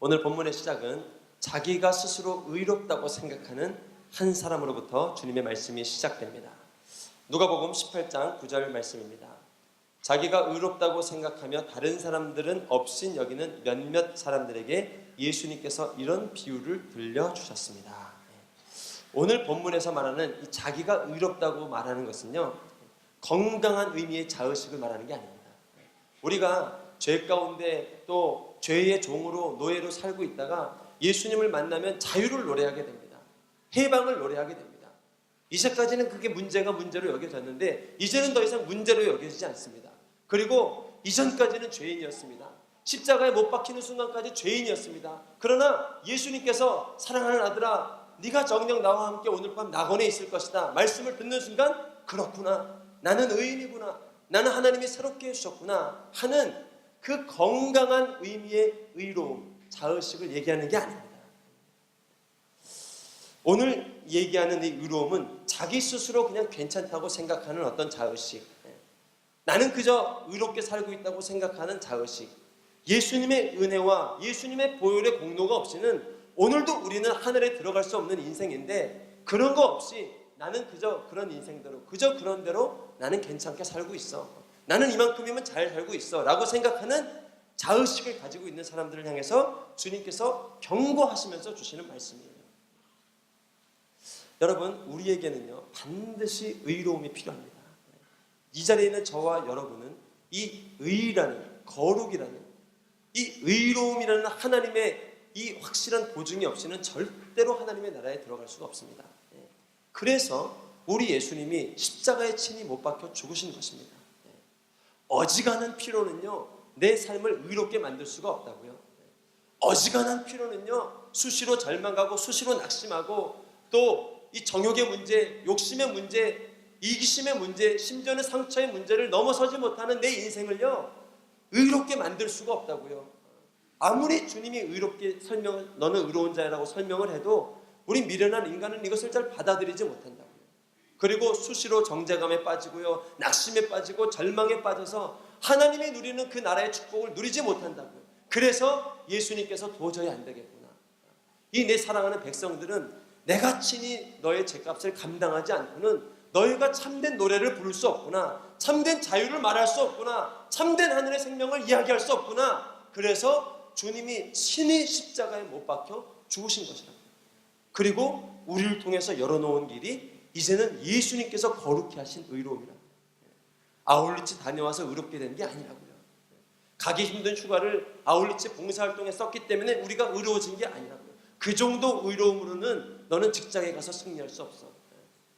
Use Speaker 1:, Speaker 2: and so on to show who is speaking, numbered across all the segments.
Speaker 1: 오늘 본문의 시작은 자기가 스스로 의롭다고 생각하는 한 사람으로부터 주님의 말씀이 시작됩니다. 누가복음 18장 9절 말씀입니다. 자기가 의롭다고 생각하며 다른 사람들은 없인 여기는 몇몇 사람들에게 예수님께서 이런 비유를 들려주셨습니다. 오늘 본문에서 말하는 이 자기가 의롭다고 말하는 것은요, 건강한 의미의 자의식을 말하는 게 아닙니다. 우리가 죄 가운데 또 죄의 종으로 노예로 살고 있다가 예수님을 만나면 자유를 노래하게 됩니다. 해방을 노래하게 됩니다. 이제까지는 그게 문제로 여겨졌는데 이제는 더 이상 문제로 여겨지지 않습니다. 그리고 이전까지는 죄인이었습니다. 십자가에 못 박히는 순간까지 죄인이었습니다. 그러나 예수님께서 사랑하는 아들아, 네가 정녕 나와 함께 오늘 밤 낙원에 있을 것이다 말씀을 듣는 순간, 그렇구나, 나는 의인이구나, 나는 하나님이 새롭게 해주셨구나 하는 그 건강한 의미의 의로움, 자의식을 얘기하는 게 아닙니다. 오늘 얘기하는 이 의로움은 자기 스스로 그냥 괜찮다고 생각하는 어떤 자의식, 나는 그저 의롭게 살고 있다고 생각하는 자의식, 예수님의 은혜와 예수님의 보혈의 공로가 없이는 오늘도 우리는 하늘에 들어갈 수 없는 인생인데, 그런 거 없이 나는 그저 그런 인생대로, 그저 그런 대로 나는 괜찮게 살고 있어, 나는 이만큼이면 잘 살고 있어 라고 생각하는 자의식을 가지고 있는 사람들을 향해서 주님께서 경고하시면서 주시는 말씀이에요. 여러분, 우리에게는요 반드시 의로움이 필요합니다. 이 자리에 있는 저와 여러분은 이 의라는, 거룩이라는, 이 의로움이라는 하나님의 이 확실한 보증이 없이는 절대로 하나님의 나라에 들어갈 수가 없습니다. 그래서 우리 예수님이 십자가에 친히 못 박혀 죽으신 것입니다. 어지간한 피로는요 내 삶을 의롭게 만들 수가 없다고요. 어지간한 피로는요 수시로 절망하고 수시로 낙심하고 또 이 정욕의 문제, 욕심의 문제, 이기심의 문제, 심지어는 상처의 문제를 넘어서지 못하는 내 인생을요 의롭게 만들 수가 없다고요. 아무리 주님이 의롭게 너는 의로운 자라고 설명을 해도 우리 미련한 인간은 이것을 잘 받아들이지 못한다고요. 그리고 수시로 정죄감에 빠지고요, 낙심에 빠지고 절망에 빠져서 하나님이 누리는 그 나라의 축복을 누리지 못한다고요. 그래서 예수님께서 도저히 안 되겠구나, 이 내 사랑하는 백성들은 내가 친히 너의 죄값을 감당하지 않고는 너희가 참된 노래를 부를 수 없구나, 참된 자유를 말할 수 없구나, 참된 하늘의 생명을 이야기할 수 없구나. 그래서 주님이 친히 십자가에 못 박혀 죽으신 것이라고. 그리고 우리를 통해서 열어놓은 길이 이제는 예수님께서 거룩히 하신 의로움이라고. 아울리치 다녀와서 의롭게 된 게 아니라고요. 가기 힘든 휴가를 아울리치 봉사활동에 썼기 때문에 우리가 의로워진 게 아니라고요. 그 정도 의로움으로는 너는 직장에 가서 승리할 수 없어.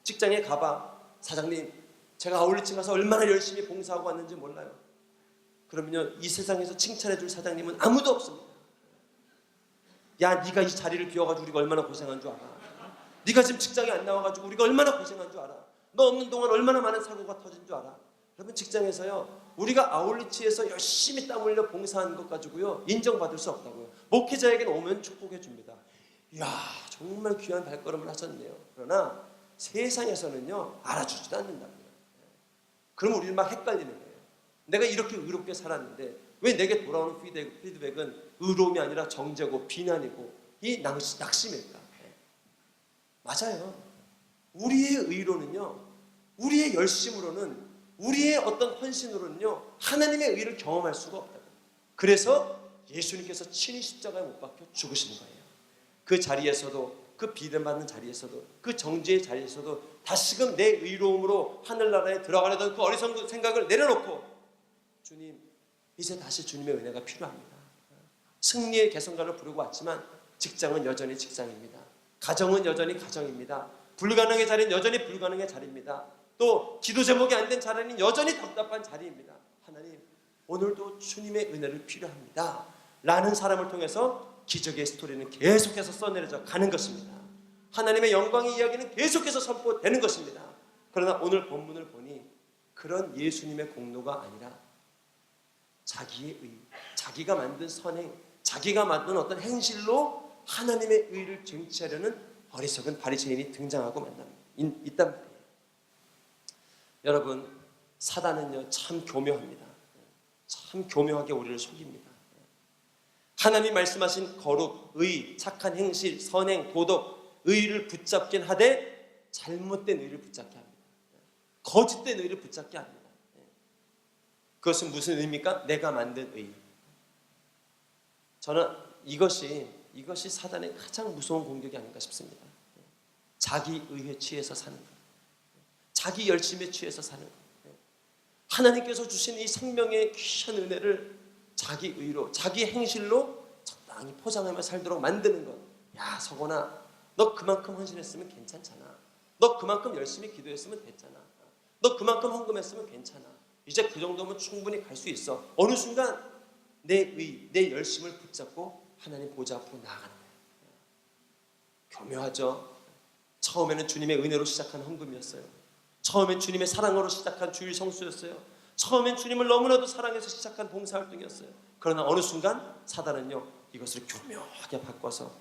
Speaker 1: 직장에 가봐, 사장님 제가 아울리치 가서 얼마나 열심히 봉사하고 왔는지 몰라요. 그러면요 이 세상에서 칭찬해 줄 사장님은 아무도 없습니다. 야, 네가 이 자리를 비워가지고 우리가 얼마나 고생한 줄 알아? 네가 지금 직장에 안 나와가지고 우리가 얼마나 고생한 줄 알아? 너 없는 동안 얼마나 많은 사고가 터진 줄 알아? 여러분, 직장에서요 우리가 아울리치에서 열심히 땀 흘려 봉사한 것 가지고요 인정받을 수 없다고요. 목회자에게는 오면 축복해 줍니다. 이야, 정말 귀한 발걸음을 하셨네요. 그러나 세상에서는요 알아주지도 않는다고요. 그럼 우리는 막 헷갈리는 거예요. 내가 이렇게 의롭게 살았는데 왜 내게 돌아오는 피드백은 의로움이 아니라 정죄고 비난이고 이 낙심일까? 맞아요. 우리의 의로는요, 우리의 열심으로는, 우리의 어떤 헌신으로는요 하나님의 의를 경험할 수가 없다. 그래서 예수님께서 친히 십자가에 못 박혀 죽으시는 거예요. 그 자리에서도, 그 비난받는 자리에서도, 그 정죄의 자리에서도 다시금 내 의로움으로 하늘나라에 들어가려던 그 어리석은 생각을 내려놓고, 주님, 이제 다시 주님의 은혜가 필요합니다. 승리의 개성가를 부르고 왔지만 직장은 여전히 직장입니다. 가정은 여전히 가정입니다. 불가능의 자리는 여전히 불가능의 자리입니다. 또 기도 제목이 안 된 자리는 여전히 답답한 자리입니다. 하나님, 오늘도 주님의 은혜를 필요합니다 라는 사람을 통해서 기적의 스토리는 계속해서 써내려져 가는 것입니다. 하나님의 영광의 이야기는 계속해서 선포되는 것입니다. 그러나 오늘 본문을 보니 그런 예수님의 공로가 아니라 자기의 의, 자기가 만든 선행, 자기가 만든 어떤 행실로 하나님의 의를 쟁취하려는 어리석은 바리새인이 등장하고 있단 말이에요. 여러분, 사단은요 참 교묘합니다. 참 교묘하게 우리를 속입니다. 하나님 말씀하신 거룩, 의, 착한 행실, 선행, 도덕, 의를 붙잡긴 하되 잘못된 의를 붙잡게 합니다. 거짓된 의를 붙잡게 합니다. 그것은 무슨 의미입니까? 내가 만든 의. 저는 이것이 사단의 가장 무서운 공격이 아닌가 싶습니다. 자기 의에 취해서 사는 것, 자기 열심에 취해서 사는 것. 하나님께서 주신 이 생명의 귀한 은혜를 자기 의로, 자기 행실로 적당히 포장하며 살도록 만드는 것. 야, 서건아, 너 그만큼 헌신했으면 괜찮잖아. 너 그만큼 열심히 기도했으면 됐잖아. 너 그만큼 헌금했으면 괜찮아. 이제 그 정도면 충분히 갈 수 있어. 어느 순간 내 의, 내 열심을 붙잡고 하나님 보좌 앞으로 나아가는 거예요. 교묘하죠. 처음에는 주님의 은혜로 시작한 헌금이었어요. 처음엔 주님의 사랑으로 시작한 주일 성수였어요. 처음엔 주님을 너무나도 사랑해서 시작한 봉사활동이었어요. 그러나 어느 순간 사단은요, 이것을 교묘하게 바꿔서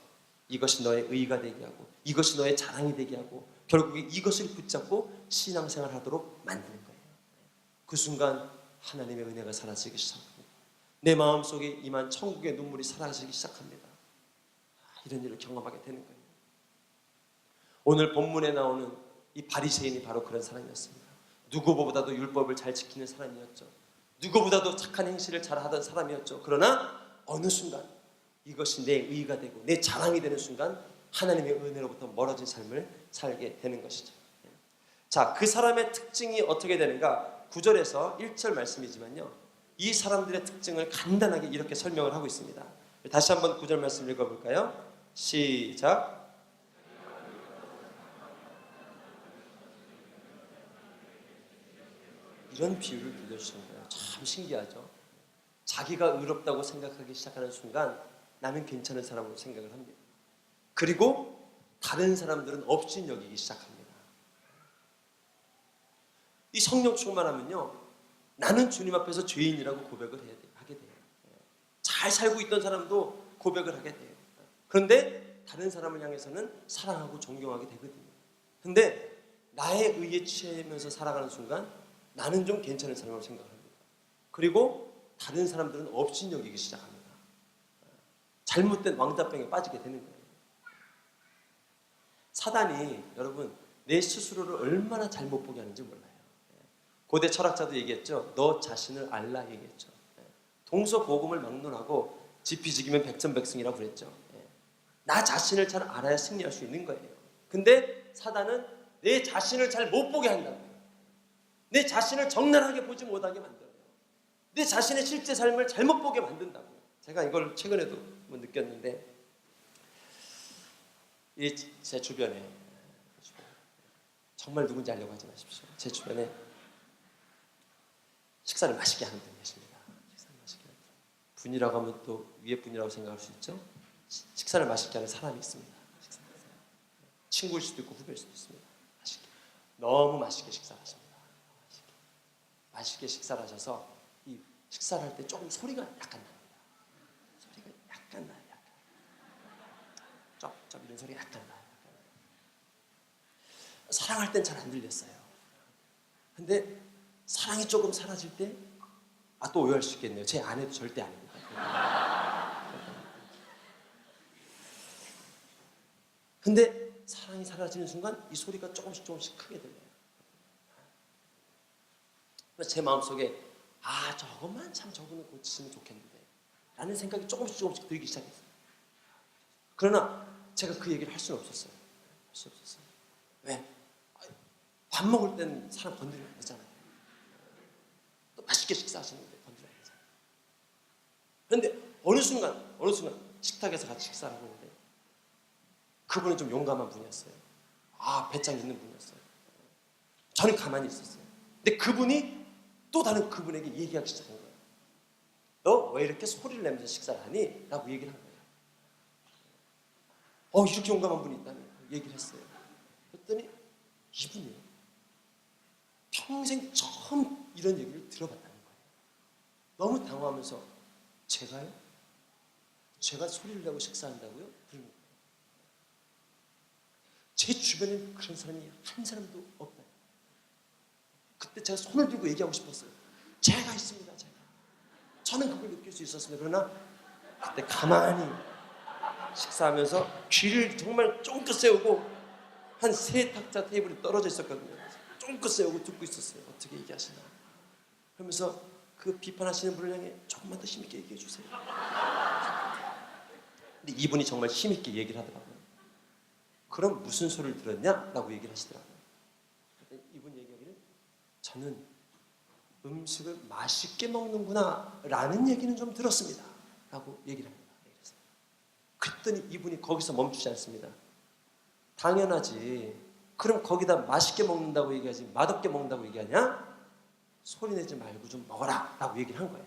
Speaker 1: 이것이 너의 의의가 되게 하고, 이것이 너의 자랑이 되게 하고, 결국에 이것을 붙잡고 신앙생활 하도록 만드는 거예요. 그 순간 하나님의 은혜가 사라지기 시작합니다. 내 마음속에 임한 천국의 눈물이 사라지기 시작합니다. 이런 일을 경험하게 되는 거예요. 오늘 본문에 나오는 이 바리새인이 바로 그런 사람이었습니다. 누구보다도 율법을 잘 지키는 사람이었죠. 누구보다도 착한 행실을 잘하던 사람이었죠. 그러나 어느 순간 이것이 내 의의가 되고 내 자랑이 되는 순간 하나님의 은혜로부터 멀어진 삶을 살게 되는 것이죠. 자, 그 사람의 특징이 어떻게 되는가? 9절에서 1절 말씀이지만요, 이 사람들의 특징을 간단하게 이렇게 설명을 하고 있습니다. 다시 한번 9절 말씀 읽어볼까요? 시작. 이런 비유를 들려주시는 거예요. 참 신기하죠. 자기가 의롭다고 생각하기 시작하는 순간 나는 괜찮은 사람으로 생각을 합니다. 그리고 다른 사람들은 없인 여기기 시작합니다. 이 성령 충만하면요, 나는 주님 앞에서 죄인이라고 고백을 하게 돼요. 잘 살고 있던 사람도 고백을 하게 돼요. 그런데 다른 사람을 향해서는 사랑하고 존경하게 되거든요. 근데 나의 의에 취하면서 살아가는 순간 나는 좀 괜찮은 사람으로 생각합니다. 그리고 다른 사람들은 없인 여기기 시작합니다. 잘못된 왕자병에 빠지게 되는 거예요. 사단이 여러분 내 스스로를 얼마나 잘못 보게 하는지 몰라요. 고대 철학자도 얘기했죠. 너 자신을 알라 얘기했죠. 동서고금을 막론하고 지피지기면 백전백승이라고 그랬죠. 나 자신을 잘 알아야 승리할 수 있는 거예요. 근데 사단은 내 자신을 잘 못 보게 한다고요. 내 자신을 적나라하게 보지 못하게 만들어요. 내 자신의 실제 삶을 잘못 보게 만든다고요. 제가 이걸 최근에도 느꼈는데, 제 주변에 정말 누군지 알려고 하지 마십시오. 제 주변에 식사를 맛있게 하는 분이 계십니다. 식사를 맛있게 하는 분이라고 하면 또 위에 분이라고 생각할 수 있죠. 식사를 맛있게 하는 사람이 있습니다. 친구일 수도 있고 후배일 수도 있습니다. 맛있게, 너무 맛있게 식사를 하십니다. 맛있게 식사를 하셔서 이 식사를 할 때 조금 소리가 약간 납니다. 소리가 약간 나요. 쩝쩝 이런 소리가 약간 나요. 사랑할 땐 잘 안 들렸어요. 근데 사랑이 조금 사라질 때, 또 오해할 수 있겠네요. 제 아내도 절대 아닙니다. 근데 사랑이 사라지는 순간 이 소리가 조금씩 크게 들려요. 제 마음속에 저것만 참 저거는 고치면 좋겠는데 라는 생각이 조금씩 들기 시작했어요. 그러나 제가 그 얘기를 할 수는 없었어요. 왜? 밥 먹을 때는 사람 건드리면 안 되잖아요. 또 맛있게 식사하시는데 건드리면 안 되잖아요. 그런데 어느 순간 식탁에서 같이 식사를 하고 있는데 그분은 좀 용감한 분이었어요. 배짱 있는 분이었어요. 저는 가만히 있었어요. 근데 그분이 또 다른 그분에게 얘기하기 시작한 거예요. 너 왜 이렇게 소리를 내면서 식사를 하니? 라고 얘기를 한 거예요. 이렇게 용감한 분이 있다니 얘기를 했어요. 그랬더니 이분이 평생 처음 이런 얘기를 들어봤다는 거예요. 너무 당황하면서 제가요? 제가 소리를 내고 식사한다고요? 그런 거예요. 제 주변에 그런 사람이 한 사람도 없다. 그때 제가 손을 들고 얘기하고 싶었어요. 제가 있습니다. 저는 그걸 느낄 수 있었습니다. 그러나 그때 가만히 식사하면서 귀를 정말 쫑긋 세우고 한 3탁자 테이블이 떨어져 있었거든요. 쫑긋 세우고 듣고 있었어요. 어떻게 얘기하시나 하면서 그 비판하시는 분을 향해 조금만 더 힘있게 얘기해 주세요. 근데 이분이 정말 힘있게 얘기를 하더라고요. 그럼 무슨 소리를 들었냐? 라고 얘기를 하시더라고요. 이분 얘기하기를 저는 음식을 맛있게 먹는구나 라는 얘기는 좀 들었습니다 라고 얘기를 합니다. 그랬더니 이분이 거기서 멈추지 않습니다. 당연하지. 그럼 거기다 맛있게 먹는다고 얘기하지 맛없게 먹는다고 얘기하냐? 소리내지 말고 좀 먹어라 라고 얘기를 한 거예요.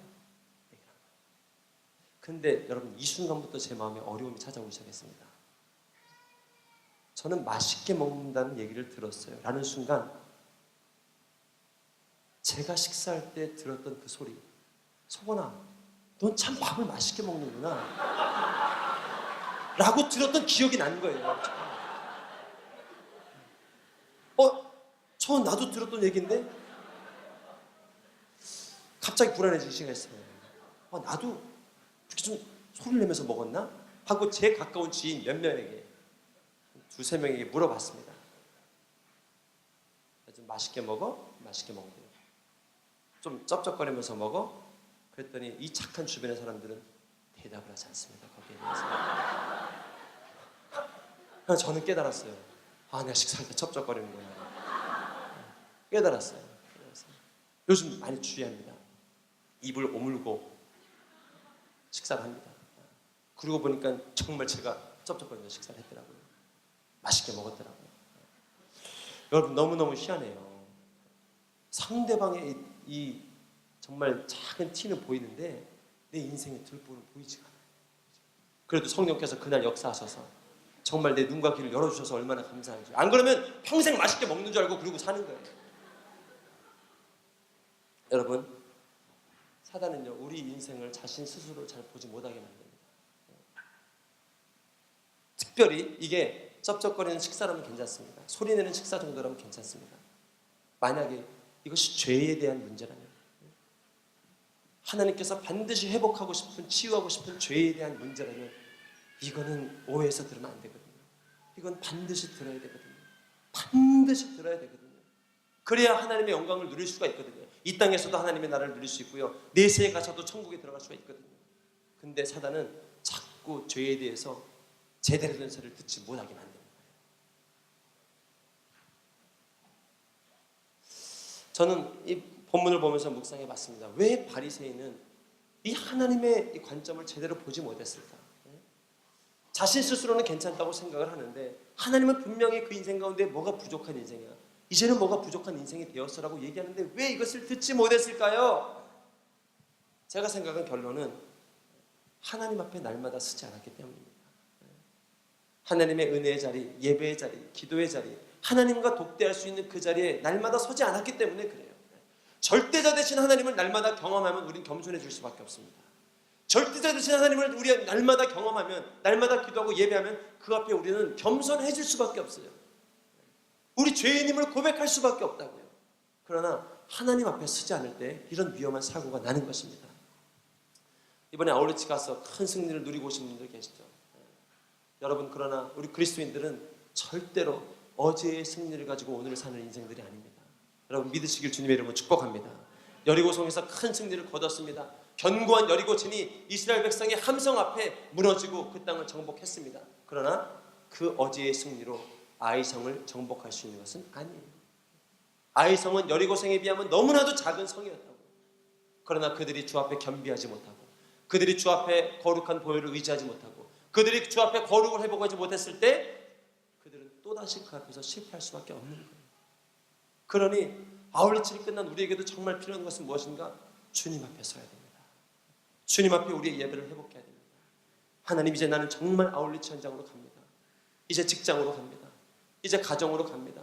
Speaker 1: 근데 여러분 이 순간부터 제 마음에 어려움이 찾아오기 시작했습니다. 저는 맛있게 먹는다는 얘기를 들었어요 라는 순간 제가 식사할 때 들었던 그 소리, 소건아 넌 참 밥을 맛있게 먹는구나 라고 들었던 기억이 난 거예요. 저 나도 들었던 얘기인데 갑자기 불안해지기 시작했어요. 나도 이렇게 좀 소리를 내면서 먹었나? 하고 제 가까운 지인 몇 명에게 2-3명에게 물어봤습니다. 좀 맛있게 먹어? 맛있게 먹어요. 좀 쩝쩝거리면서 먹어? 그랬더니 이 착한 주변의 사람들은 대답을 하지 않습니다. 거기에 대해서. 저는 깨달았어요. 내가 식사할 때 쩝쩝거리는구나. 깨달았어요. 요즘 많이 주의합니다. 입을 오물고 식사를 합니다. 그러고 보니까 정말 제가 쩝쩝거리면서 식사를 했더라고요. 맛있게 먹었더라고요. 여러분 너무너무 희한해요. 상대방의 이 정말 작은 티는 보이는데 내 인생의 들보는 보이지가 않아요. 그래도 성령께서 그날 역사하셔서 정말 내 눈과 귀를 열어주셔서 얼마나 감사한지. 안 그러면 평생 맛있게 먹는 줄 알고 그러고 사는 거예요. 여러분 사단은요 우리 인생을 자신 스스로 잘 보지 못하게 만듭니다. 특별히 이게 쩝쩝거리는 식사라면 괜찮습니다. 소리내는 식사 정도라면 괜찮습니다. 만약에 이것이 죄에 대한 문제라면 하나님께서 반드시 회복하고 싶은 치유하고 싶은 죄에 대한 문제라면 이거는 오해해서 들으면 안 되거든요. 이건 반드시 들어야 되거든요. 반드시 들어야 되거든요. 그래야 하나님의 영광을 누릴 수가 있거든요. 이 땅에서도 하나님의 나라를 누릴 수 있고요. 내세에 가서도 천국에 들어갈 수가 있거든요. 근데 사단은 자꾸 죄에 대해서 제대로 된 소리를 듣지 못하게 만듭니다. 저는 이 본문을 보면서 묵상해 봤습니다. 왜 바리새인은 이 하나님의 이 관점을 제대로 보지 못했을까? 자신 스스로는 괜찮다고 생각을 하는데 하나님은 분명히 그 인생 가운데 뭐가 부족한 인생이야. 이제는 뭐가 부족한 인생이 되었어라고 얘기하는데 왜 이것을 듣지 못했을까요? 제가 생각한 결론은 하나님 앞에 날마다 서지 않았기 때문입니다. 하나님의 은혜의 자리, 예배의 자리, 기도의 자리, 하나님과 독대할 수 있는 그 자리에 날마다 서지 않았기 때문에 그래요. 절대자 되신 하나님을 날마다 경험하면 우린 겸손해질 수밖에 없습니다. 절대자 되신 하나님을 우리 날마다 경험하면, 날마다 기도하고 예배하면 그 앞에 우리는 겸손해질 수밖에 없어요. 우리 죄인임을 고백할 수밖에 없다고요. 그러나 하나님 앞에 서지 않을 때 이런 위험한 사고가 나는 것입니다. 이번에 아울렛에 가서 큰 승리를 누리고 오신 분들 계시죠? 여러분, 그러나 우리 그리스도인들은 절대로 어제의 승리를 가지고 오늘을 사는 인생들이 아닙니다. 여러분 믿으시길 주님의 이름으로 축복합니다. 여리고성에서 큰 승리를 거뒀습니다. 견고한 여리고천이 이스라엘 백성의 함성 앞에 무너지고 그 땅을 정복했습니다. 그러나 그 어제의 승리로 아이성을 정복할 수 있는 것은 아니에요. 아이성은 여리고성에 비하면 너무나도 작은 성이었다고. 그러나 그들이 주 앞에 겸비하지 못하고, 그들이 주 앞에 거룩한 보혈을 의지하지 못하고, 그들이 주 앞에 거룩을 회복하지 못했을 때 그들은 또다시 그 앞에서 실패할 수밖에 없는 거예요. 그러니 아울렛이 끝난 우리에게도 정말 필요한 것은 무엇인가? 주님 앞에 서야 됩니다. 주님 앞에 우리의 예배를 회복해야 됩니다. 하나님, 이제 나는 정말 아울렛 현장으로 갑니다. 이제 직장으로 갑니다. 이제 가정으로 갑니다.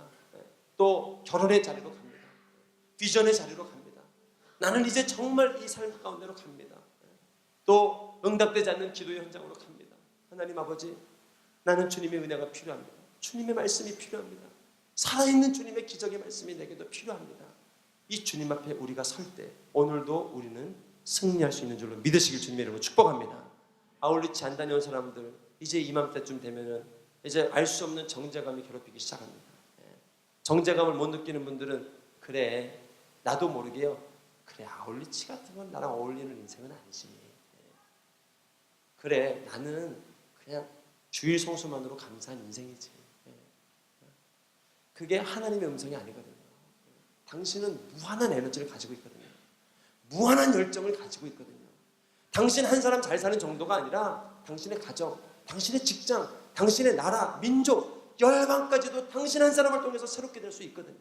Speaker 1: 또 결혼의 자리로 갑니다. 비전의 자리로 갑니다. 나는 이제 정말 이 삶 가운데로 갑니다. 또 응답되지 않는 기도의 현장으로 갑니다. 하나님 아버지, 나는 주님의 은혜가 필요합니다. 주님의 말씀이 필요합니다. 살아있는 주님의 기적의 말씀이 내게도 필요합니다. 이 주님 앞에 우리가 설 때 오늘도 우리는 승리할 수 있는 줄로 믿으시길 주님의 이름으로 축복합니다. 아울리치 안 다녀온 사람들 이제 이맘때쯤 되면은 이제 알 수 없는 정죄감이 괴롭히기 시작합니다. 정죄감을 못 느끼는 분들은 그래 나도 모르게요. 그래 아울리치 같은 건 나랑 어울리는 인생은 아니지. 그래 나는 그냥 주일 성수만으로 감사한 인생이지. 그게 하나님의 음성이 아니거든요. 당신은 무한한 에너지를 가지고 있거든요. 무한한 열정을 가지고 있거든요. 당신 한 사람 잘 사는 정도가 아니라 당신의 가정, 당신의 직장, 당신의 나라, 민족, 열방까지도 당신 한 사람을 통해서 새롭게 될 수 있거든요.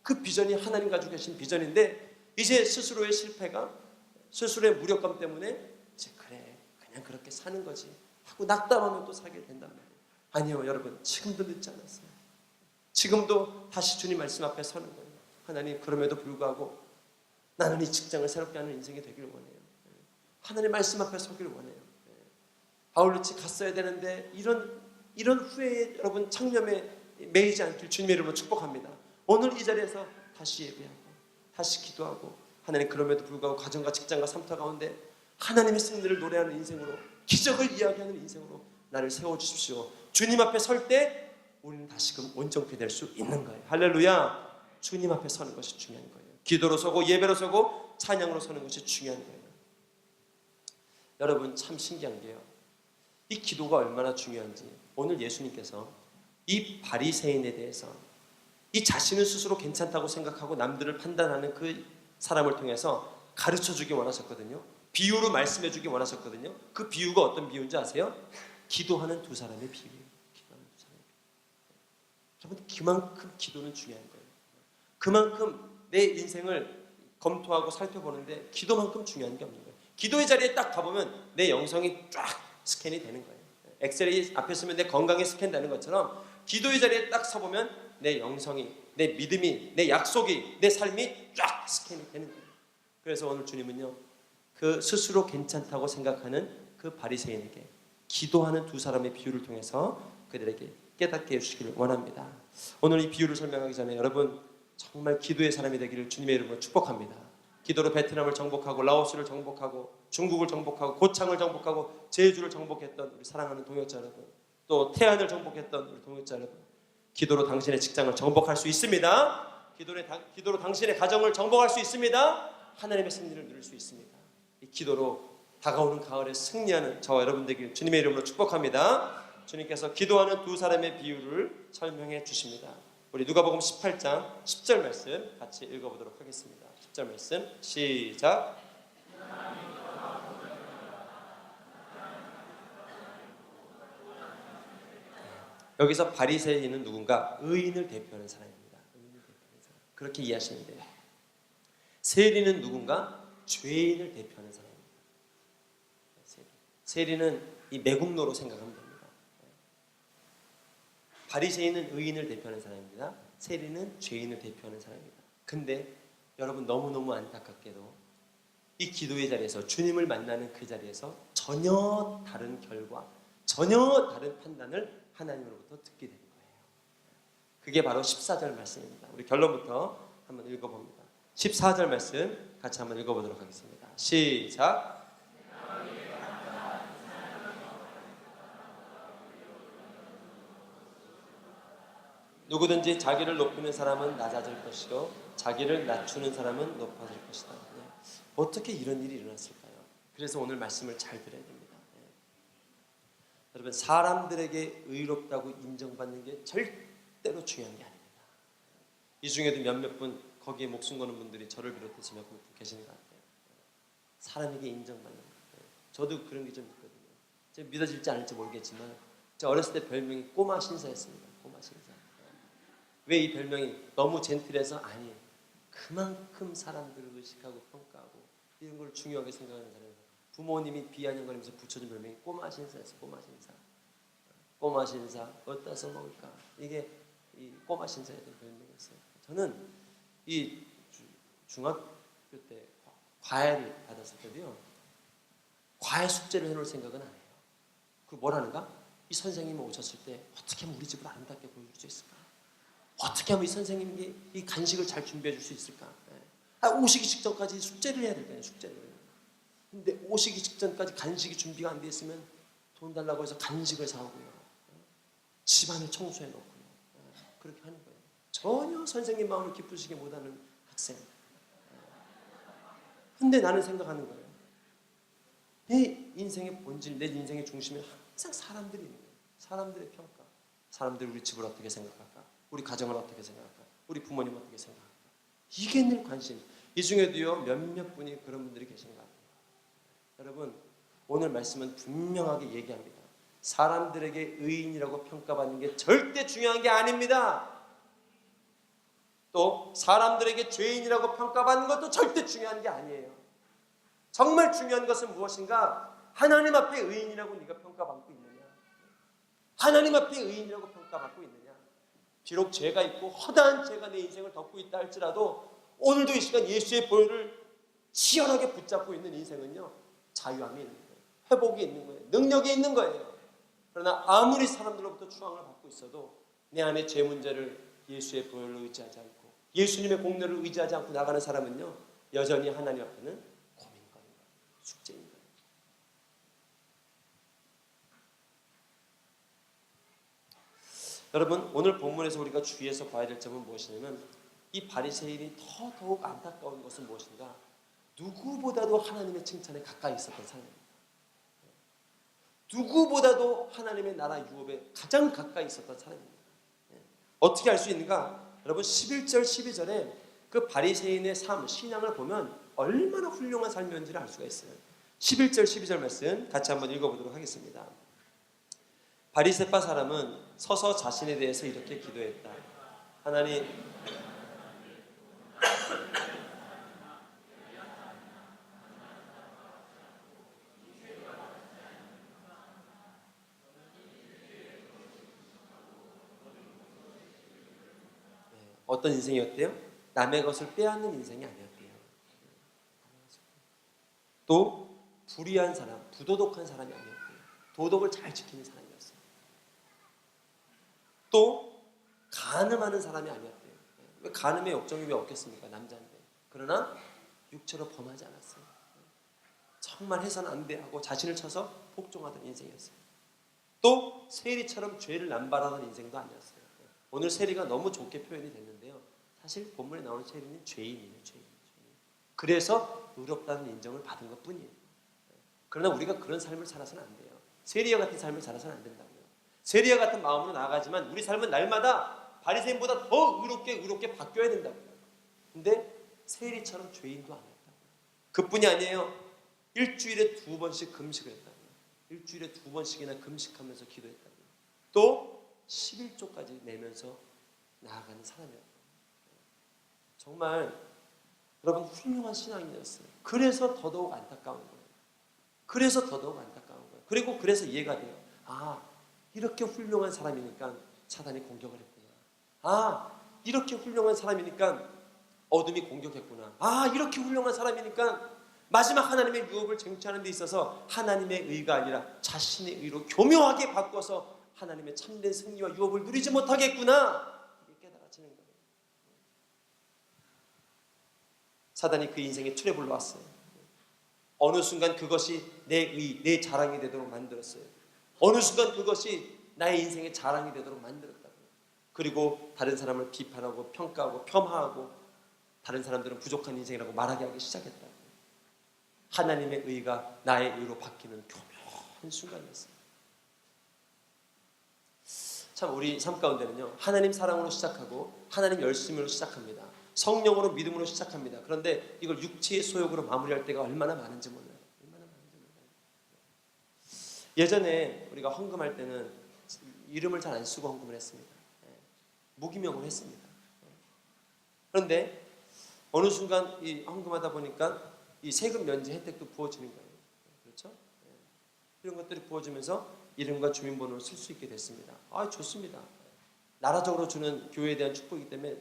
Speaker 1: 그 비전이 하나님 가지고 계신 비전인데 이제 스스로의 실패가 스스로의 무력감 때문에 이제 그래 그냥 그렇게 사는 거지 하고 낙담하면 또 살게 된단 말이에요. 아니요 여러분 지금도 늦지 않았어요. 지금도 다시 주님 말씀 앞에 서는 거예요. 하나님 그럼에도 불구하고 나는 이 직장을 새롭게 하는 인생이 되기를 원해요. 하나님 말씀 앞에 서기를 원해요. 아울리치 갔어야 되는데 이런 후회에 여러분 창념에 매이지 않길 주님의 이름으로 축복합니다. 오늘 이 자리에서 다시 예배하고 다시 기도하고 하나님 그럼에도 불구하고 가정과 직장과 삶터 가운데 하나님의 승리를 노래하는 인생으로 기적을 이야기하는 인생으로 나를 세워주십시오. 주님 앞에 설 때 우리는 다시금 온전케 될 수 있는 거예요. 할렐루야. 주님 앞에 서는 것이 중요한 거예요. 기도로 서고 예배로 서고 찬양으로 서는 것이 중요한 거예요. 여러분 참 신기한 게요. 이 기도가 얼마나 중요한지 오늘 예수님께서 이 바리새인에 대해서 이 자신은 스스로 괜찮다고 생각하고 남들을 판단하는 그 사람을 통해서 가르쳐주기 원하셨거든요. 비유로 말씀해주기 원하셨거든요. 그 비유가 어떤 비유인지 아세요? 기도하는 두 사람의 비유예요. 기도하는 두 사람의 비유. 여러분 그만큼 기도는 중요한 거예요. 그만큼 내 인생을 검토하고 살펴보는데 기도만큼 중요한 게 없는 거예요. 기도의 자리에 딱 가보면 내 영성이 쫙 스캔이 되는 거예요. 엑셀이 앞에 쓰면 내 건강이 스캔되는 것처럼 기도의 자리에 딱 서보면 내 영성이, 내 믿음이, 내 약속이, 내 삶이 쫙 스캔이 되는 거예요. 그래서 오늘 주님은요, 그 스스로 괜찮다고 생각하는 그 바리새인에게 기도하는 두 사람의 비유를 통해서 그들에게 깨닫게 해주시기를 원합니다. 오늘 이 비유를 설명하기 전에 여러분 정말 기도의 사람이 되기를 주님의 이름으로 축복합니다. 기도로 베트남을 정복하고 라오스를 정복하고 중국을 정복하고 고창을 정복하고 제주를 정복했던 우리 사랑하는 동역자 여러분, 또 태안을 정복했던 우리 동역자 여러분, 기도로 당신의 직장을 정복할 수 있습니다. 기도로 당신의 가정을 정복할 수 있습니다. 하나님의 승리를 누릴 수 있습니다. 이 기도로 다가오는 가을에 승리하는 저와 여러분 되길 주님의 이름으로 축복합니다. 주님께서 기도하는 두 사람의 비유를 설명해 주십니다. 우리 누가복음 18장 10절 말씀 같이 읽어보도록 하겠습니다. 10절 말씀 시작. 여기서 바리새인은 누군가? 의인을 대표하는 사람입니다. 의인을 대표하는 사람. 그렇게 이해하시면 돼요. 세리는 누군가? 죄인을 대표하는 사람입니다. 세리는 이 매국노로 생각하면 됩니다. 바리새인은 의인을 대표하는 사람입니다. 세리는 죄인을 대표하는 사람입니다. 근데 여러분 너무너무 안타깝게도 이 기도의 자리에서 주님을 만나는 그 자리에서 전혀 다른 결과, 전혀 다른 판단을 하나님으로부터 듣게 되는 거예요. 그게 바로 14절 말씀입니다. 우리 결론부터 한번 읽어봅니다. 14절 말씀 같이 한번 읽어보도록 하겠습니다. 시작. 누구든지 자기를 높이는 사람은 낮아질 것이요 자기를 낮추는 사람은 높아질 것이다. 네. 어떻게 이런 일이 일어났을까요? 그래서 오늘 말씀을 잘 들어야 됩니다. 네. 여러분 사람들에게 의롭다고 인정받는 게 절대로 중요한 게 아닙니다. 이 중에도 몇몇 분 거기에 목숨 거는 분들이 저를 비롯해서 몇 분 계시는 것 같아요. 사람에게 인정받는 거. 네. 저도 그런 게 좀 있거든요. 제가 믿어질지 않을지 모르겠지만 제가 어렸을 때 별명이 꼬마 신사였습니다. 꼬마 신사. 왜 이 별명이 너무 젠틀해서? 아니에요. 그만큼 사람들을 의식하고 평가하고 이런 걸 중요하게 생각하는 사람이에요. 부모님이 비아냥거리면서 붙여준 별명이 꼬마 신사였어요. 꼬마 신사. 꼬마 신사 어디다 써먹을까? 이게 이 꼬마 신사에 대한 별명이었어요. 저는 이 중학교 때 과외를 받았을 때도요. 과외 숙제를 해놓을 생각은 안 해요. 그 뭐라는가? 이 선생님이 오셨을 때 어떻게 하면 우리 집을 아름답게 보여줄 수 있을까? 어떻게 하면 이 선생님이 이 간식을 잘 준비해 줄 수 있을까? 오시기 직전까지 숙제를 해야 될 거 아니에요. 숙제를. 근데 오시기 직전까지 간식이 준비가 안 돼 있으면 돈 달라고 해서 간식을 사오고요. 집안을 청소해 놓고요. 그렇게 하는 거예요. 전혀 선생님 마음을 기쁘시게 못하는 학생. 근데 나는 생각하는 거예요. 내 인생의 본질, 내 인생의 중심에 항상 사람들이 있는 거예요. 사람들의 평가. 사람들이 우리 집을 어떻게 생각할까? 우리 가정을 어떻게 생각할까? 우리 부모님 어떻게 생각할까? 이게 늘 관심. 이 중에도요 몇몇 분이 그런 분들이 계신 것 같아요. 여러분, 오늘 말씀은 분명하게 얘기합니다. 사람들에게 의인이라고 평가받는 게 절대 중요한 게 아닙니다. 또 사람들에게 죄인이라고 평가받는 것도 절대 중요한 게 아니에요. 정말 중요한 것은 무엇인가? 하나님 앞에 의인이라고 네가 평가받고 있느냐? 하나님 앞에 의인이라고 평가받고 있느냐? 비록 죄가 있고 허다한 죄가 내 인생을 덮고 있다 할지라도 오늘도 이 시간 예수의 보혈을 치열하게 붙잡고 있는 인생은요 자유함이 있는 거예요. 회복이 있는 거예요. 능력이 있는 거예요. 그러나 아무리 사람들로부터 추앙을 받고 있어도 내 안에 죄 문제를 예수의 보혈로 의지하지 않고 예수님의 공로를 의지하지 않고 나가는 사람은요 여전히 하나님 앞에는 고민거리인 거예요. 숙제인 거예요. 여러분, 오늘 본문에서 우리가 주의해서 봐야 될 점은 무엇이냐면 이 바리새인이 더더욱 안타까운 것은 무엇인가? 누구보다도 하나님의 칭찬에 가까이 있었던 사람입니다. 누구보다도 하나님의 나라 유업에 가장 가까이 있었던 사람입니다. 어떻게 알 수 있는가? 여러분 11절 12절에 그 바리새인의 삶, 신앙을 보면 얼마나 훌륭한 삶이었는지를 알 수가 있어요. 11절 12절 말씀 같이 한번 읽어보도록 하겠습니다. 바리새파 사람은 서서 자신에 대해서 이렇게 기도했다. 하나님, 어떤 인생이었대요? 남의 것을 빼앗는 인생이 아니었대요. 또 불의한 사람, 부도덕한 사람이 아니었대요. 도덕을 잘 지키는 사람이었어요. 또 간음하는 사람이 아니었대요. 왜 간음의 역정이 왜 없겠습니까? 남자인데. 그러나 육체로 범하지 않았어요. 정말 해서는 안 돼 하고 자신을 쳐서 복종하던 인생이었어요. 또 세리처럼 죄를 남발하는 인생도 아니었어요. 오늘 세리가 너무 좋게 표현이 됐는데요. 사실 본문에 나오는 세리는 죄인이에요. 죄인. 그래서 의롭다는 인정을 받은 것뿐이에요. 그러나 우리가 그런 삶을 살아서는 안 돼요. 세리와 같은 삶을 살아서는 안 된다고요. 세리와 같은 마음으로 나아가지만 우리 삶은 날마다 바리새인보다 더 의롭게 바뀌어야 된다고요. 근데 세리처럼 죄인도 아니었다고요. 그뿐이 아니에요. 일주일에 2번씩 금식을 했다고요. 일주일에 2번씩이나 금식하면서 기도했다고요. 또 11조까지 내면서 나아가는 사람이었어요. 정말 여러분 훌륭한 신앙인이었어요. 그래서 더더욱 안타까운 거예요. 그리고 그래서 이해가 돼요. 아, 이렇게 훌륭한 사람이니까 사단이 공격을 했구나. 아, 이렇게 훌륭한 사람이니까 어둠이 공격했구나. 아, 이렇게 훌륭한 사람이니까 마지막 하나님의 유업을 쟁취하는 데 있어서 하나님의 의가 아니라 자신의 의로 교묘하게 바꿔서 하나님의 참된 승리와 유업을 누리지 못하겠구나. 이게 깨달아지는 거예요. 사단이 그 인생에 트랩을 놓았어요. 어느 순간 그것이 내 의, 내 자랑이 되도록 만들었어요. 어느 순간 그것이 나의 인생의 자랑이 되도록 만들었다고요. 그리고 다른 사람을 비판하고 평가하고 폄하하고 다른 사람들은 부족한 인생이라고 말하게 하기 시작했다고요. 하나님의 의가 나의 의로 바뀌는 교묘한 순간이었어요. 참 우리 삶 가운데는요 하나님 사랑으로 시작하고 하나님 열심으로 시작합니다. 성령으로 믿음으로 시작합니다. 그런데 이걸 육체의 소욕으로 마무리할 때가 얼마나 많은지 몰라요. 예전에 우리가 헌금할 때는 이름을 잘 안 쓰고 헌금을 했습니다. 무기명으로 했습니다. 그런데 어느 순간 이 헌금하다 보니까 이 세금 면제 혜택도 부어지는 거예요. 그렇죠? 이런 것들이 부어지면서 이름과 주민번호를 쓸 수 있게 됐습니다. 아, 좋습니다. 나라적으로 주는 교회에 대한 축복이기 때문에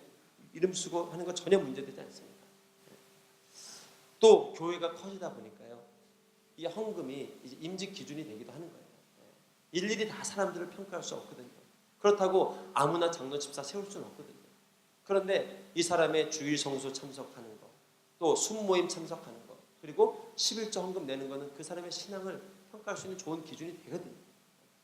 Speaker 1: 이름 쓰고 하는 거 전혀 문제되지 않습니다. 또 교회가 커지다 보니까요, 이 헌금이 이제 임직 기준이 되기도 하는 거예요. 일일이 다 사람들을 평가할 수 없거든요. 그렇다고 아무나 장로 집사 세울 수는 없거든요. 그런데 이 사람의 주일 성수 참석하는 거, 또 순모임 참석하는 거, 그리고 11조 헌금 내는 거는 그 사람의 신앙을 평가할 수 있는 좋은 기준이 되거든요.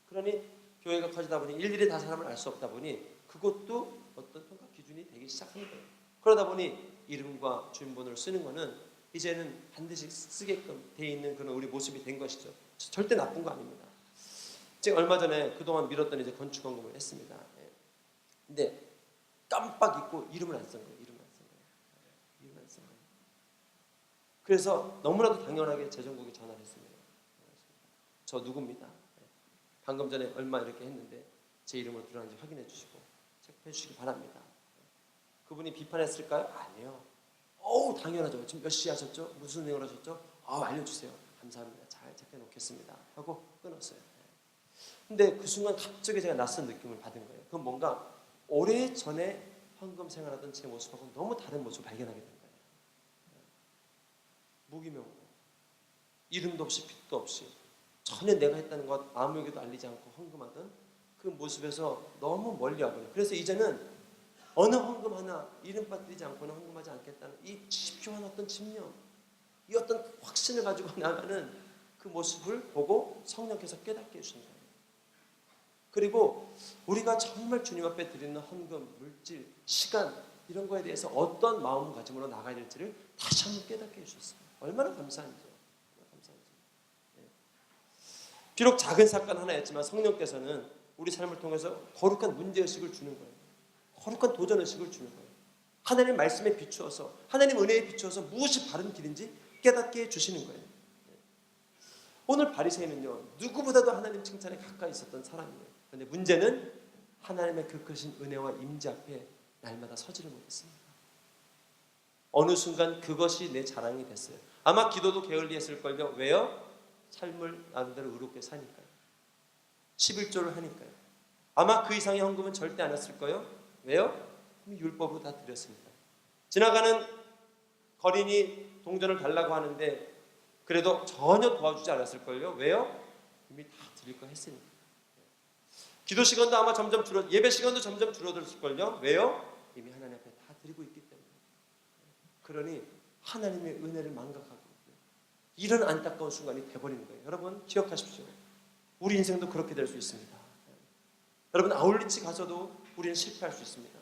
Speaker 1: 그러니 교회가 커지다 보니 일일이 다 사람을 알 수 없다 보니 그것도 어떤 평가 기준이 되기 시작하는 거예요. 그러다 보니 이름과 주민번호를 쓰는 거는 이제는 반드시 쓰게끔 돼 있는 그런 우리 모습이 된 것이죠. 절대 나쁜 거 아닙니다. 제가 얼마 전에 그동안 미뤘던 이제 건축 헌금을 했습니다. 근데 깜빡 잊고 이름을 안 쓴 거예요. 이름을 안 쓴 거예요. 그래서 너무나도 당연하게 재정국에 전화를 했습니다. 저 누굽니다. 방금 전에 얼마 이렇게 했는데 제 이름으로 들어왔는지 확인해 주시고 체크해 주시기 바랍니다. 그분이 비판했을까요? 아니요. 당연하죠. 지금 몇 시 하셨죠? 무슨 내용을 하셨죠? 알려주세요. 감사합니다. 잘 체크해 놓겠습니다. 하고 끊었어요. 근데 그 순간 갑자기 제가 낯선 느낌을 받은 거예요. 그건 뭔가 오래전에 헌금 생활하던 제 모습하고 너무 다른 모습을 발견하게 된 거예요. 무기명으로 이름도 없이 빛도 없이 전혀 내가 했다는 것 아무에게도 알리지 않고 헌금하던 그 모습에서 너무 멀리 와버려요. 그래서 이제는 어느 헌금 하나 이름 빠뜨리지 않고는 헌금하지 않겠다는 이 집요한 어떤 집념, 이 어떤 확신을 가지고 나가는 그 모습을 보고 성령께서 깨닫게 해주신 거예요. 그리고 우리가 정말 주님 앞에 드리는 헌금, 물질, 시간 이런 거에 대해서 어떤 마음가짐으로 나가야 될지를 다시 한번 깨닫게 해주셨어요. 얼마나 감사한지요. 비록 작은 사건 하나였지만 성령께서는 우리 삶을 통해서 거룩한 문제의식을 주는 거예요. 거룩한 도전의식을 주는 거예요. 하나님 말씀에 비추어서 하나님 은혜에 비추어서 무엇이 바른 길인지 깨닫게 해주시는 거예요. 오늘 바리새인은요 누구보다도 하나님 칭찬에 가까이 있었던 사람이에요. 그런데 문제는 하나님의 그 크신 은혜와 임재 앞에 날마다 서지를 못했습니다. 어느 순간 그것이 내 자랑이 됐어요. 아마 기도도 게을리했을걸요. 왜요? 삶을 나름대로 의롭게 사니까요. 11조를 하니까요. 아마 그 이상의 헌금은 절대 안 했을 거예요. 왜요? 이미 율법으로 다 드렸습니다. 지나가는 거린이 동전을 달라고 하는데 그래도 전혀 도와주지 않았을걸요. 왜요? 이미 다 드릴 거 했으니까. 기도 시간도 아마 점점 예배 시간도 점점 줄어들었을걸요. 왜요? 이미 하나님 앞에 다 드리고 있기 때문에. 그러니 하나님의 은혜를 망각하고 이런 안타까운 순간이 돼버리는 거예요. 여러분 기억하십시오. 우리 인생도 그렇게 될 수 있습니다. 여러분 아울리치 가서도 우리는 실패할 수 있습니다.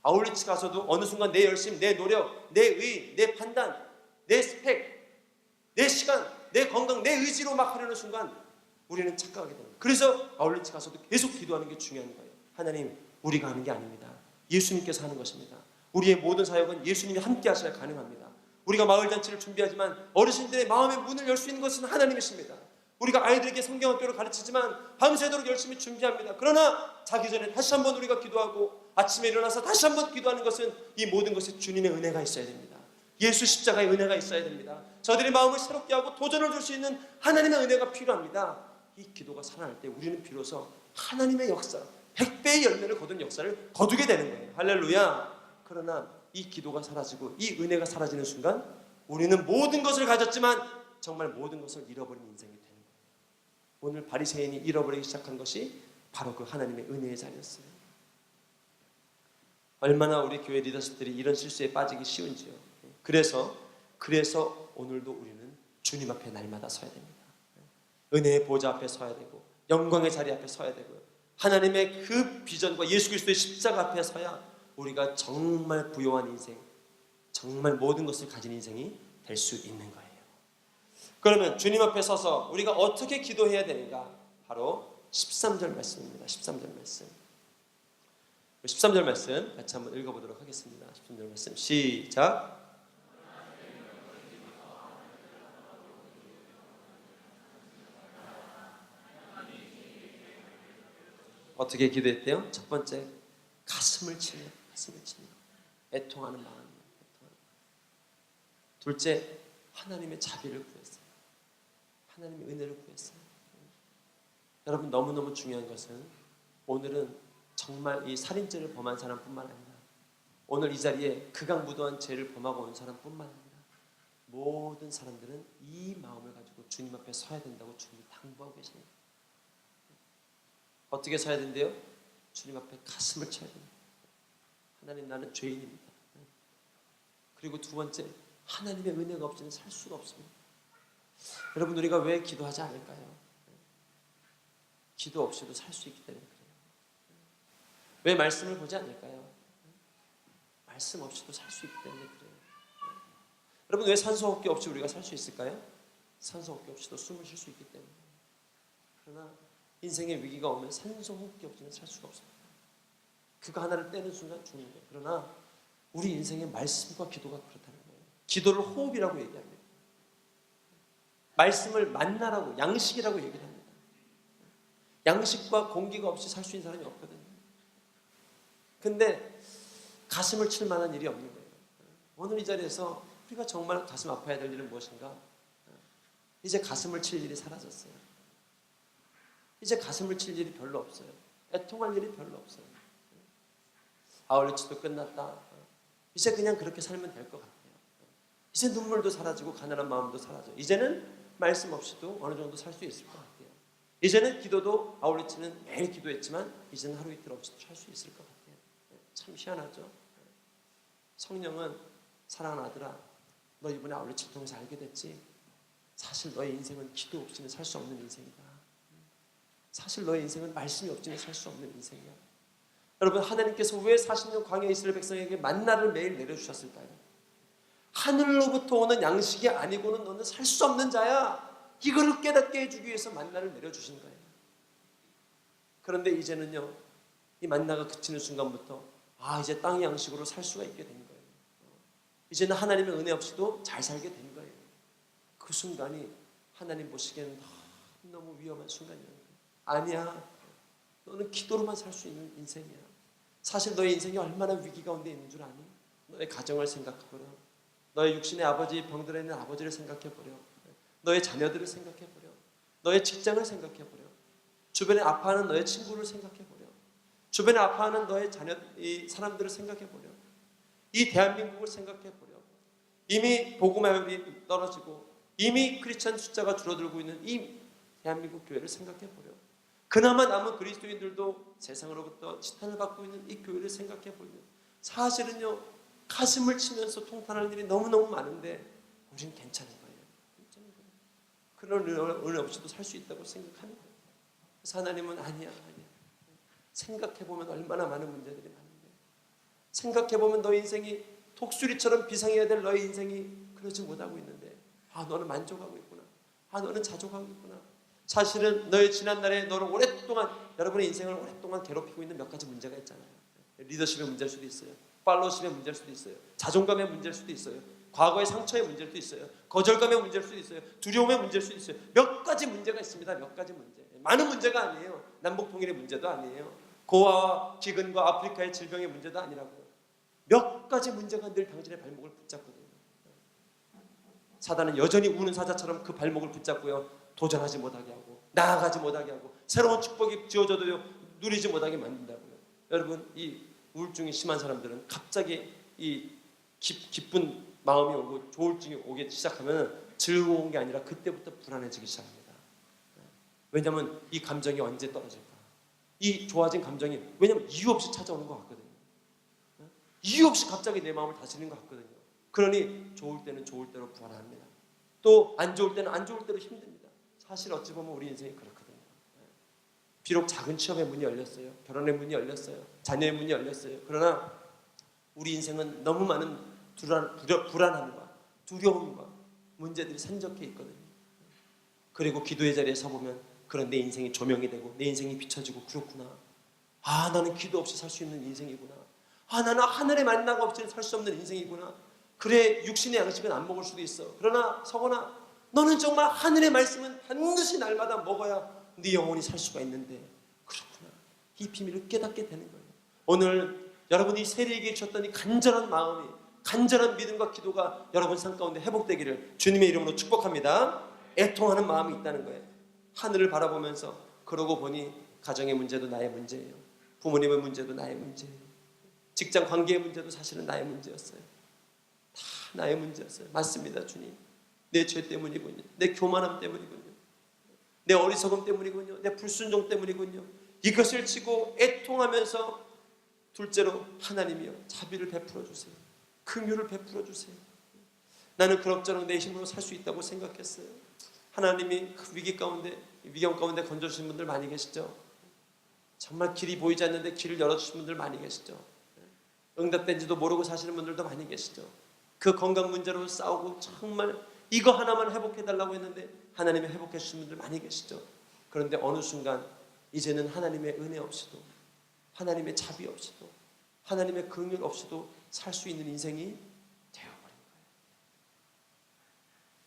Speaker 1: 아울리치 가서도 어느 순간 내 열심, 내 노력, 내 의, 내 판단, 내 스펙, 내 시간, 내 건강, 내 의지로 막 하려는 순간 우리는 착각하게 됩니다. 그래서 아울리치 가서도 계속 기도하는 게 중요한 거예요. 하나님 우리가 하는 게 아닙니다. 예수님께서 하는 것입니다. 우리의 모든 사역은 예수님이 함께 하셔야 가능합니다. 우리가 마을잔치를 준비하지만 어르신들의 마음의 문을 열 수 있는 것은 하나님이십니다. 우리가 아이들에게 성경학교를 가르치지만 밤새도록 열심히 준비합니다. 그러나 자기 전에 다시 한번 우리가 기도하고 아침에 일어나서 다시 한번 기도하는 것은 이 모든 것에 주님의 은혜가 있어야 됩니다. 예수 십자가의 은혜가 있어야 됩니다. 저들의 마음을 새롭게 하고 도전을 줄 수 있는 하나님의 은혜가 필요합니다. 이 기도가 살아날 때 우리는 비로소 하나님의 역사, 100배의 열매를 거둔 역사를 거두게 되는 거예요. 할렐루야. 그러나 이 기도가 사라지고 이 은혜가 사라지는 순간 우리는 모든 것을 가졌지만 정말 모든 것을 잃어버린 인생이 되는 거예요. 오늘 바리새인이 잃어버리기 시작한 것이 바로 그 하나님의 은혜의 자리였어요. 얼마나 우리 교회 리더십들이 이런 실수에 빠지기 쉬운지요. 그래서 오늘도 우리는 주님 앞에 날마다 서야 됩니다. 은혜의 보좌 앞에 서야 되고 영광의 자리 앞에 서야 되고요. 하나님의 그 비전과 예수 그리스도의 십자가 앞에 서야 우리가 정말 부요한 인생, 정말 모든 것을 가진 인생이 될 수 있는 거예요. 그러면 주님 앞에 서서 우리가 어떻게 기도해야 되는가? 바로 13절 말씀입니다. 13절 말씀. 13절 말씀 같이 한번 읽어보도록 하겠습니다. 13절 말씀 시작. 어떻게 기도했대요? 첫 번째, 가슴을 치며 애통하는 마음이에요. 둘째, 하나님의 자비를 구했어요. 하나님의 은혜를 구했어요. 여러분 너무너무 중요한 것은 오늘은 정말 이 살인죄를 범한 사람뿐만 아니라 오늘 이 자리에 극악무도한 죄를 범하고 온 사람뿐만 아니라 모든 사람들은 이 마음을 가지고 주님 앞에 서야 된다고 주님이 당부하고 계십니다. 어떻게 서야 된대요? 주님 앞에 가슴을 쳐야 됩니다. 하나님 나는 죄인입니다. 그리고 두 번째, 하나님의 은혜가 없이는 살 수가 없습니다. 여러분, 우리가 왜 기도하지 않을까요? 기도 없이도 살 수 있기 때문에 그래요. 왜 말씀을 보지 않을까요? 말씀 없이도 살 수 있기 때문에 그래요. 여러분, 왜 산소호흡기 없이 우리가 살 수 있을까요? 산소호흡기 없이도 숨을 쉴 수 있기 때문에. 그러나 인생의 위기가 오면 산소호흡기 없이는 살 수가 없습니다. 그거 하나를 떼는 순간 죽는 거예요. 그러나 우리 인생의 말씀과 기도가 그렇다는 거예요. 기도를 호흡이라고 얘기합니다. 말씀을 만나라고, 양식이라고 얘기를 합니다. 양식과 공기가 없이 살 수 있는 사람이 없거든요. 근데 가슴을 칠 만한 일이 없는 거예요. 오늘 이 자리에서 우리가 정말 가슴 아파야 될 일은 무엇인가? 이제 가슴을 칠 일이 사라졌어요. 이제 가슴을 칠 일이 별로 없어요. 애통할 일이 별로 없어요. 아울렛도 끝났다. 이제 그냥 그렇게 살면 될 것 같아요. 이제 눈물도 사라지고 가난한 마음도 사라져. 이제는 말씀 없이도 어느 정도 살 수 있을 것 같아요. 이제는 기도도 아울렛은 매일 기도했지만 이제는 하루 이틀 없이도 살 수 있을 것 같아요. 참 희한하죠. 성령은 사랑하는 아들아, 너 이번에 아울렛을 통해서 알게 됐지? 사실 너의 인생은 기도 없이는 살 수 없는 인생이다. 사실 너의 인생은 말씀이 없이는 살 수 없는 인생이야. 여러분, 하나님께서 왜 40년 광야에 이스라엘 백성에게 만나를 매일 내려주셨을까요? 하늘로부터 오는 양식이 아니고는 너는 살 수 없는 자야. 이거를 깨닫게 해주기 위해서 만나를 내려주신 거예요. 그런데 이제는요, 이 만나가 그치는 순간부터 이제 땅의 양식으로 살 수가 있게 된 거예요. 이제는 하나님의 은혜 없이도 잘 살게 된 거예요. 그 순간이 하나님 보시기에는 너무 위험한 순간이에요. 아니야, 너는 기도로만 살 수 있는 인생이야. 사실 너의 인생이 얼마나 위기 가운데 있는 줄 아니? 너의 가정을 생각해보려. 너의 육신의 아버지, 병들어 있는 아버지를 생각해보려. 너의 자녀들을 생각해보려. 너의 직장을 생각해보려. 주변에 아파하는 너의 친구를 생각해보려. 주변에 아파하는 너의 이 사람들을 생각해보려. 이 대한민국을 생각해보려. 이미 복음화율이 떨어지고 이미 크리스찬 숫자가 줄어들고 있는 이 대한민국 교회를 생각해보려. 그나마 남은 그리스도인들도 세상으로부터 지탄을 받고 있는 이 교회를 생각해보려. 사실은요, 가슴을 치면서 통탄할 일이 너무너무 많은데 우리는 괜찮은 거예요. 그런 은혜 없이도 살 수 있다고 생각하는 거예요. 그래서 하나님은 아니야. 생각해보면 얼마나 많은 문제들이 많은데, 생각해보면 너의 인생이 독수리처럼 비상해야 될 너의 인생이 그러지 못하고 있는데, 너는 만족하고 있구나. 너는 자족하고 있구나. 사실은 너의 지난날에 너를 오랫동안, 여러분의 인생을 오랫동안 괴롭히고 있는 몇 가지 문제가 있잖아요. 리더십의 문제일 수도 있어요. 팔로우십의 문제일 수도 있어요. 자존감의 문제일 수도 있어요. 과거의 상처의 문제일 수도 있어요. 거절감의 문제일 수도 있어요. 두려움의 문제일 수도 있어요. 몇 가지 문제가 있습니다. 몇 가지 문제. 많은 문제가 아니에요. 남북 통일의 문제도 아니에요. 고아와 기근과 아프리카의 질병의 문제도 아니라고요. 몇 가지 문제가 늘 당신의 발목을 붙잡거든요. 사단은 여전히 우는 사자처럼 그 발목을 붙잡고요, 도전하지 못하게 하고 나아가지 못하게 하고 새로운 축복이 지어져도요 누리지 못하게 만든다고요. 여러분, 이 우울증이 심한 사람들은 갑자기 이 기쁜 마음이 오고 조울증이 오기 시작하면 즐거운 게 아니라 그때부터 불안해지기 시작합니다. 왜냐하면 이 감정이 언제 떨어질까? 이 좋아진 감정이, 왜냐하면 이유 없이 찾아오는 것 같거든요. 이유 없이 갑자기 내 마음을 다스리는 것 같거든요. 그러니 좋을 때는 좋을 대로 불안합니다. 또 안 좋을 때는 안 좋을 대로 힘듭니다. 사실 어찌 보면 우리 인생이 그렇거든요. 비록 작은 취업의 문이 열렸어요. 결혼의 문이 열렸어요. 자녀의 문이 열렸어요. 그러나 우리 인생은 너무 많은 불안함과 두려움과 문제들이 산적해 있거든요. 그리고 기도의 자리에 서보면 그런 내 인생이 조명이 되고 내 인생이 비춰지고, 그렇구나. 나는 기도 없이 살 수 있는 인생이구나. 나는 하늘의 만나가 없이는 살 수 없는 인생이구나. 그래, 육신의 양식은 안 먹을 수도 있어. 그러나 서거나 너는 정말 하늘의 말씀은 반드시 날마다 먹어야 네 영혼이 살 수가 있는데, 그렇구나. 이 비밀을 깨닫게 되는 거예요. 오늘 여러분이 세리에게 주셨던 이 간절한 마음이, 간절한 믿음과 기도가 여러분 삶 가운데 회복되기를 주님의 이름으로 축복합니다. 애통하는 마음이 있다는 거예요. 하늘을 바라보면서, 그러고 보니 가정의 문제도 나의 문제예요. 부모님의 문제도 나의 문제예요. 직장 관계의 문제도 사실은 나의 문제였어요. 다 나의 문제였어요. 맞습니다, 주님. 내 죄 때문이군요. 내 교만함 때문이군요. 내 어리석음 때문이군요. 내 불순종 때문이군요. 이것을 치고 애통하면서 둘째로 하나님이여 자비를 베풀어 주세요. 긍휼을 베풀어 주세요. 나는 그럭저럭 내 힘으로 살 수 있다고 생각했어요. 하나님이 그 위기감 가운데 건져주신 분들 많이 계시죠? 정말 길이 보이지 않는데 길을 열어주신 분들 많이 계시죠? 응답된지도 모르고 사시는 분들도 많이 계시죠? 그 건강 문제로 싸우고 정말 이거 하나만 회복해달라고 했는데 하나님이 회복해 주신 분들 많이 계시죠? 그런데 어느 순간 이제는 하나님의 은혜 없이도, 하나님의 자비 없이도, 하나님의 긍휼 없이도 살 수 있는 인생이 되어버린 거예요.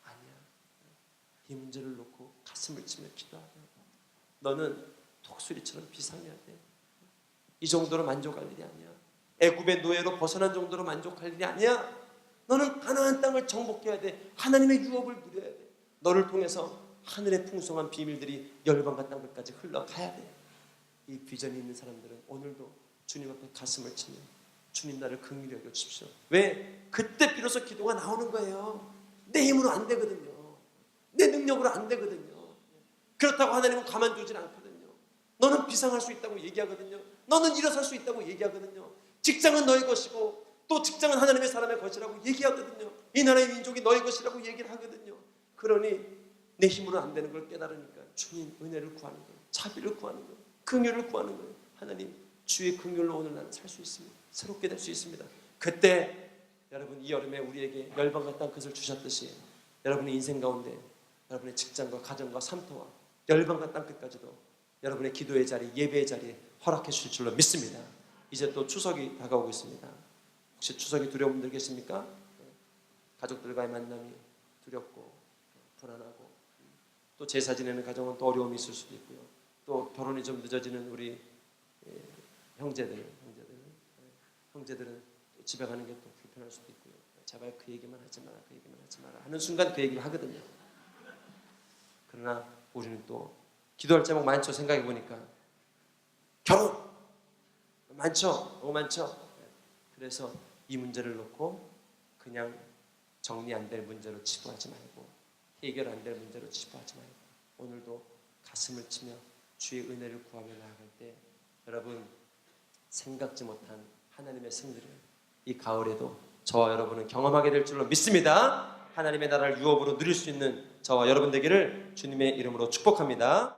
Speaker 1: 아니야. 이 문제를 놓고 가슴을 치며 기도하며 너는 독수리처럼 비상해야 돼. 이 정도로 만족할 일이 아니야. 애굽의 노예로 벗어난 정도로 만족할 일이 아니야. 너는 가나안 땅을 정복해야 돼. 하나님의 유업을 누려야 돼. 너를 통해서 하늘의 풍성한 비밀들이 열방과 땅끝까지 흘러가야 돼. 이 비전이 있는 사람들은 오늘도 주님 앞에 가슴을 치며 주님 나를 긍휼히 여겨 주십시오. 왜? 그때 비로소 기도가 나오는 거예요. 내 힘으로 안 되거든요. 내 능력으로 안 되거든요. 그렇다고 하나님은 가만두질 않거든요. 너는 비상할 수 있다고 얘기하거든요. 너는 일어설 수 있다고 얘기하거든요. 직장은 너의 것이고 또 직장은 하나님의 사람의 것이라고 얘기하거든요. 이 나라의 민족이 너의 것이라고 얘기를 하거든요. 그러니 내 힘으로 안 되는 걸 깨달으니까 주님 은혜를 구하는 거예요. 자비를 구하는 거예요. 긍휼을 구하는 거예요. 하나님 주의 긍휼로 오늘 나는 살 수 있습니다. 새롭게 될 수 있습니다. 그때 여러분 이 여름에 우리에게 열방과 땅끝을 주셨듯이 여러분의 인생 가운데 여러분의 직장과 가정과 삶터와 열방과 땅끝까지도 여러분의 기도의 자리, 예배의 자리에 허락해 주실 줄로 믿습니다. 이제 또 추석이 다가오고 있습니다. 혹시 추석이 두려운 분들 계십니까? 가족들과의 만남이 두렵고 불안하고 또 제사 지내는 가정은 또 어려움이 있을 수도 있고요. 또 결혼이 좀 늦어지는 우리 형제들은 또 집에 가는 게 또 불편할 수도 있고요. 제발 그 얘기만 하지 마라, 그 얘기만 하지 마라 하는 순간 그 얘기를 하거든요. 그러나 우리는 또 기도할 제목 많죠. 생각해 보니까 결혼 많죠. 너무 많죠. 그래서 이 문제를 놓고 그냥 정리 안 될 문제로 치부하지 말고 해결 안 될 문제로 치부하지 말고 오늘도 가슴을 치며 주의 은혜를 구하며 나아갈 때 여러분 생각지 못한 하나님의 승리를 이 가을에도 저와 여러분은 경험하게 될 줄로 믿습니다. 하나님의 나라를 유업으로 누릴 수 있는 저와 여러분 되기를 주님의 이름으로 축복합니다.